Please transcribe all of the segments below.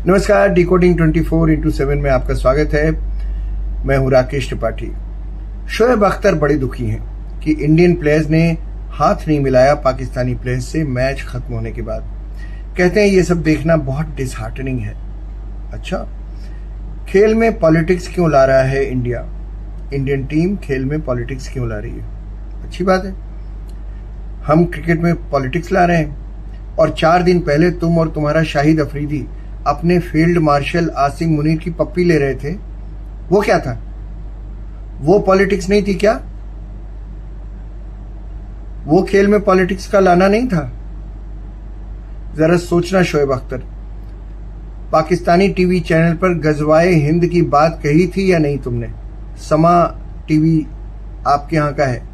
नमस्कार, decoding 24x7 में आपका स्वागत है। मैं हूं राकेश त्रिपाठी। शोएब अख्तर बड़े दुखी हैं कि इंडियन प्लेयर्स ने हाथ नहीं मिलाया पाकिस्तानी प्लेयर्स से मैच खत्म होने के बाद। कहते हैं ये सब देखना बहुत डिसहार्टनिंग है। अच्छा, खेल में पॉलिटिक्स क्यों ला रहा है इंडिया? इंडियन टीम खेल में पॉलिटिक्स क्यों ला रही है? अच्छी बात है, हम क्रिकेट में पॉलिटिक्स ला रहे हैं। और 4 दिन पहले तुम और तुम्हारा शाहिद अफरीदी अपने फील्ड मार्शल आसिम मुनीर की पप्पी ले रहे थे। वो क्या था? वो पॉलिटिक्स नहीं थी क्या? वो खेल में पॉलिटिक्स का लाना नहीं था? जरा सोचना शोएब अख्तर, पाकिस्तानी टीवी चैनल पर गजवाए हिंद की बात कही थी या नहीं तुमने? समा टीवी आपके यहाँ का है,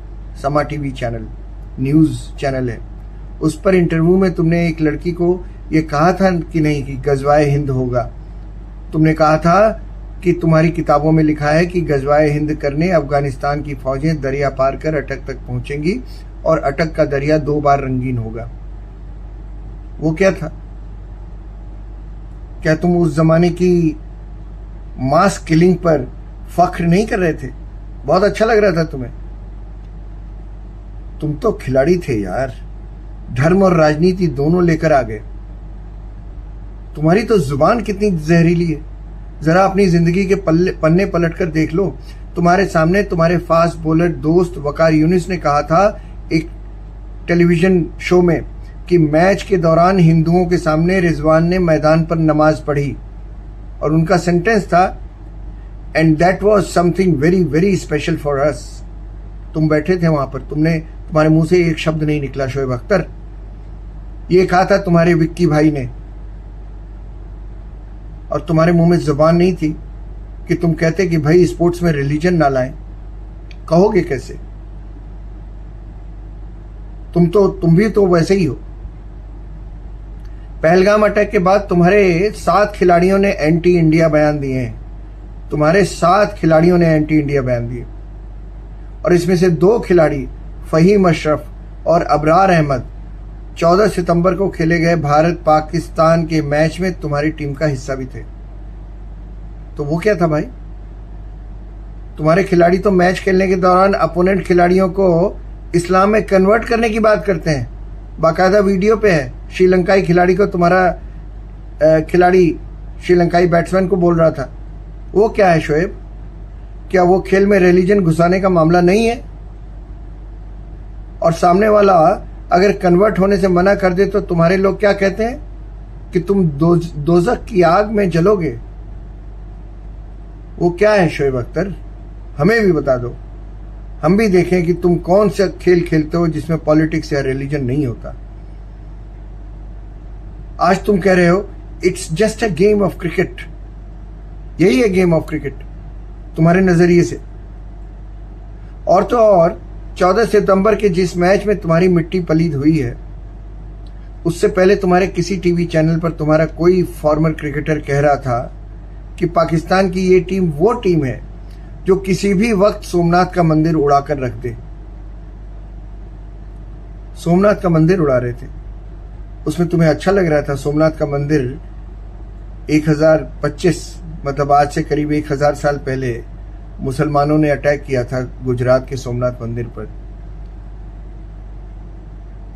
समा टीवी चैनल, न्यूज चैनल है। उस पर इंटरव्यू में तुमने एक लड़की को ये कहा था कि नहीं कि गजवाए हिंद होगा? तुमने कहा था कि तुम्हारी किताबों में लिखा है कि गजवाए हिंद करने अफगानिस्तान की फौजें दरिया पार कर अटक तक पहुंचेंगी और अटक का दरिया 2 बार रंगीन होगा। वो क्या था? क्या तुम उस जमाने की मास किलिंग पर फख्र नहीं कर रहे थे? बहुत अच्छा लग रहा था तुम्हें। तुम तो खिलाड़ी थे यार, धर्म और राजनीति दोनों लेकर आ गए। तुम्हारी तो जुबान कितनी जहरीली है। जरा अपनी जिंदगी के पन्ने पलट कर देख लो। तुम्हारे सामने तुम्हारे फास्ट बॉलर दोस्त वकार यूनिस ने कहा था एक टेलीविजन शो में कि मैच के दौरान हिंदुओं के सामने रिजवान ने मैदान पर नमाज पढ़ी, और उनका सेंटेंस था, and that was something very very special for us. तुम बैठे थे वहां पर, तुम्हारे मुंह से एक शब्द नहीं निकला शोएब अख्तर। ये कहा था तुम्हारे विक्की भाई ने, और तुम्हारे मुंह में जुबान नहीं थी कि तुम कहते कि भाई स्पोर्ट्स में रिलीजन ना लाएं। कहोगे कैसे? तुम भी तो वैसे ही हो। पहलगाम अटैक के बाद तुम्हारे 7 खिलाड़ियों ने एंटी इंडिया बयान दिए हैं। तुम्हारे 7 खिलाड़ियों ने एंटी इंडिया बयान दिए, और इसमें से 2 खिलाड़ी फहीम अशरफ और अबरार अहमद 14 सितंबर को खेले गए भारत पाकिस्तान के मैच में तुम्हारी टीम का हिस्सा भी थे। तो वो क्या था भाई? तुम्हारे खिलाड़ी तो मैच खेलने के दौरान अपोनेंट खिलाड़ियों को इस्लाम में कन्वर्ट करने की बात करते हैं। बाकायदा वीडियो पे है, श्रीलंकाई खिलाड़ी को तुम्हारा खिलाड़ी श्रीलंकाई बैट्समैन को बोल रहा था। वो क्या है शोएब? क्या वो खेल में रिलीजन घुसाने का मामला नहीं है? और सामने वाला अगर कन्वर्ट होने से मना कर दे तो तुम्हारे लोग क्या कहते हैं कि तुम दोजख की आग में जलोगे। वो क्या है शोएब अख्तर? हमें भी बता दो, हम भी देखें कि तुम कौन सा खेल खेलते हो जिसमें पॉलिटिक्स या रिलीजन नहीं होता। आज तुम कह रहे हो it's just a game of cricket. यही है गेम ऑफ क्रिकेट तुम्हारे नजरिए से। और तो और 14 सितंबर के जिस मैच में तुम्हारी मिट्टी पलीद हुई है, उससे पहले तुम्हारे किसी टीवी चैनल पर तुम्हारा कोई फॉर्मर क्रिकेटर कह रहा था कि पाकिस्तान की ये टीम वो टीम है जो किसी भी वक्त सोमनाथ का मंदिर उड़ाकर रख दे। सोमनाथ का मंदिर उड़ा रहे थे, उसमें तुम्हें अच्छा लग रहा था। सोमनाथ का मंदिर 1025 मतलब आज से करीब 1000 साल पहले मुसलमानों ने अटैक किया था गुजरात के सोमनाथ मंदिर पर।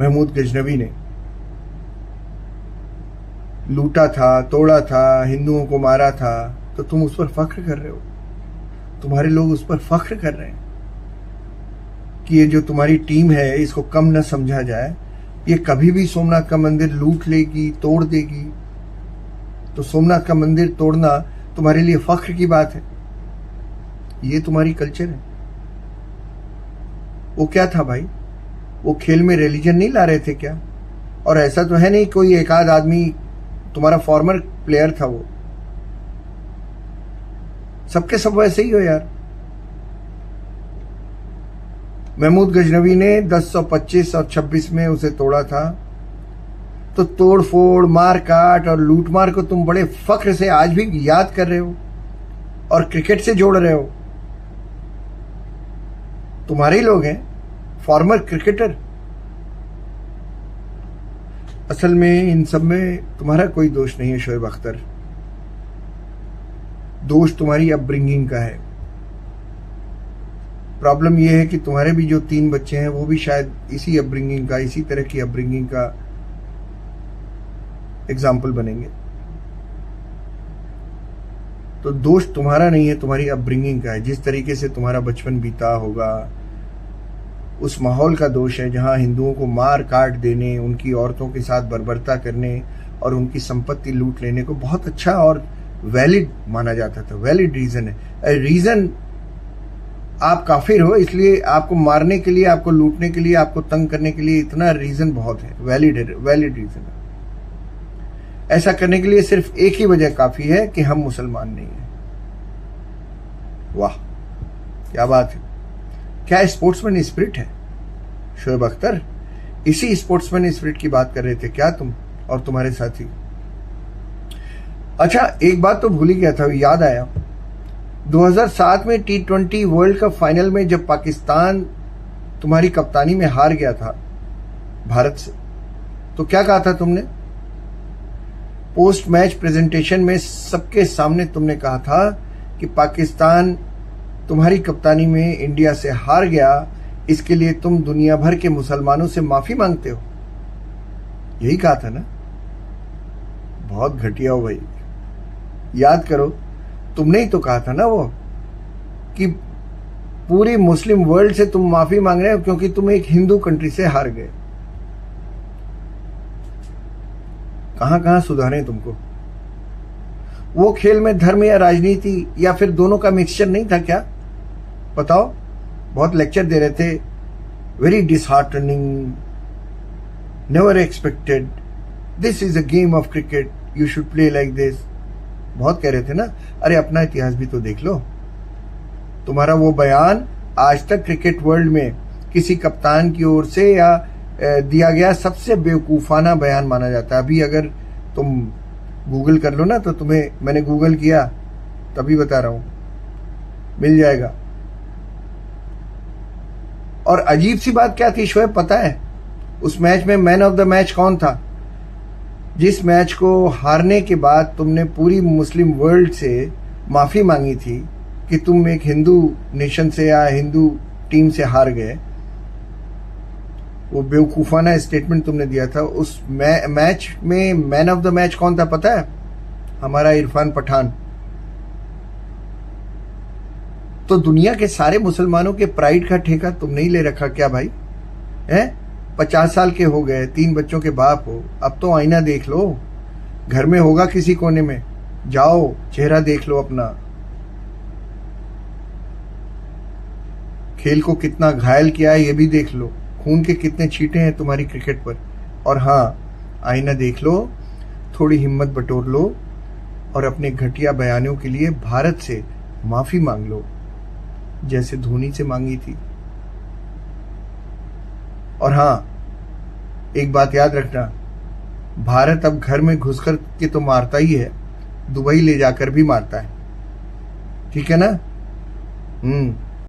महमूद गजनवी ने लूटा था, तोड़ा था, हिंदुओं को मारा था, तो तुम उस पर फख्र कर रहे हो। तुम्हारे लोग उस पर फख्र कर रहे हैं कि ये जो तुम्हारी टीम है इसको कम न समझा जाए। ये कभी भी सोमनाथ का मंदिर लूट लेगी, तोड़ देगी। तो सोमनाथ का मंदिर तोड़ना तुम्हारे लिए फख्र की बात है। ये तुम्हारी कल्चर है। वो क्या था भाई? वो खेल में रिलीजन नहीं ला रहे थे क्या? और ऐसा तो है नहीं कोई एक आध आदमी तुम्हारा फॉर्मर प्लेयर था। वो सबके सब वैसे ही हो यार। महमूद गजनवी ने 1025 और 26 में उसे तोड़ा था, तो तोड़ फोड़, मार काट और लूटमार को तुम बड़े फख्र से आज भी याद कर रहे हो और क्रिकेट से जोड़ रहे हो। तुम्हारे ही लोग हैं फॉर्मर क्रिकेटर। असल में इन सब में तुम्हारा कोई दोष नहीं है शोएब अख्तर। दोष तुम्हारी अपब्रिंगिंग का है। प्रॉब्लम यह है कि तुम्हारे भी जो 3 बच्चे हैं वो भी शायद इसी अपब्रिंगिंग का, इसी तरह की अपब्रिंगिंग का एग्जाम्पल बनेंगे। तो दोष तुम्हारा नहीं है, तुम्हारी अपब्रिंगिंग का है। जिस तरीके से तुम्हारा बचपन बीता होगा, उस माहौल का दोष है जहां हिंदुओं को मार काट देने, उनकी औरतों के साथ बर्बरता करने और उनकी संपत्ति लूट लेने को बहुत अच्छा और वैलिड माना जाता था। वैलिड रीजन है। रीजन आप काफिर हो इसलिए आपको मारने के लिए, आपको लूटने के लिए, आपको तंग करने के लिए इतना रीजन बहुत है, वैलिड रीजन है। ऐसा करने के लिए सिर्फ एक ही वजह काफी है कि हम मुसलमान नहीं हैं। वाह, क्या बात है। क्या स्पोर्ट्समैन स्पिरिट है शोएब अख्तर। इसी स्पोर्ट्समैन स्पिरिट की बात कर रहे थे क्या तुम और तुम्हारे साथी। अच्छा, एक बात तो भूल ही गया था, याद आया। 2007 में T20 वर्ल्ड कप फाइनल में जब पाकिस्तान तुम्हारी कप्तानी में हार गया था भारत से, तो क्या कहा था तुमने? पोस्ट मैच प्रेजेंटेशन में सबके सामने तुमने कहा था कि पाकिस्तान तुम्हारी कप्तानी में इंडिया से हार गया, इसके लिए तुम दुनिया भर के मुसलमानों से माफी मांगते हो। यही कहा था ना? बहुत घटिया हो भाई, याद करो। तुमने ही तो कहा था ना वो कि पूरी मुस्लिम वर्ल्ड से तुम माफी मांग रहे हो क्योंकि तुम एक हिंदू कंट्री से हार गए। कहां कहां सुधारें तुमको। वो खेल में धर्म या राजनीति या फिर दोनों का मिक्सचर नहीं था क्या? बताओ। बहुत लेक्चर दे रहे थे, very disheartening, never expected, this is a game of cricket, you should play like this. बहुत कह रहे थे ना। अरे अपना इतिहास भी तो देख लो। तुम्हारा वो बयान आज तक क्रिकेट वर्ल्ड में किसी कप्तान की ओर से या दिया गया सबसे बेवकूफाना बयान माना जाता है। अभी अगर तुम गूगल कर लो ना, तो तुम्हें, मैंने गूगल किया तभी बता रहा हूं, मिल जाएगा। और अजीब सी बात क्या थी शोएब पता है? उस मैच में मैन ऑफ द मैच कौन था? जिस मैच को हारने के बाद तुमने पूरी मुस्लिम वर्ल्ड से माफी मांगी थी कि तुम एक हिंदू नेशन से या हिंदू टीम से हार गए, वो बेवकूफाना स्टेटमेंट तुमने दिया था। उस मैच में मैन ऑफ द मैच कौन था पता है? हमारा इरफान पठान। तो दुनिया के सारे मुसलमानों के प्राइड का ठेका तुमने ही ले रखा क्या भाई? हैं? 50 साल के हो गए, 3 बच्चों के बाप हो, अब तो आईना देख लो। घर में होगा किसी कोने में, जाओ चेहरा देख लो अपना। खेल को कितना घायल किया है ये भी देख लो, खून के कितने छींटे हैं तुम्हारी क्रिकेट पर। और हाँ, आईना देख लो, थोड़ी हिम्मत बटोर लो और अपने घटिया बयानों के लिए भारत से माफी मांग लो, जैसे धोनी से मांगी थी। और हाँ, एक बात याद रखना, भारत अब घर में घुसकर के तो मारता ही है, दुबई ले जाकर भी मारता है। ठीक है ना?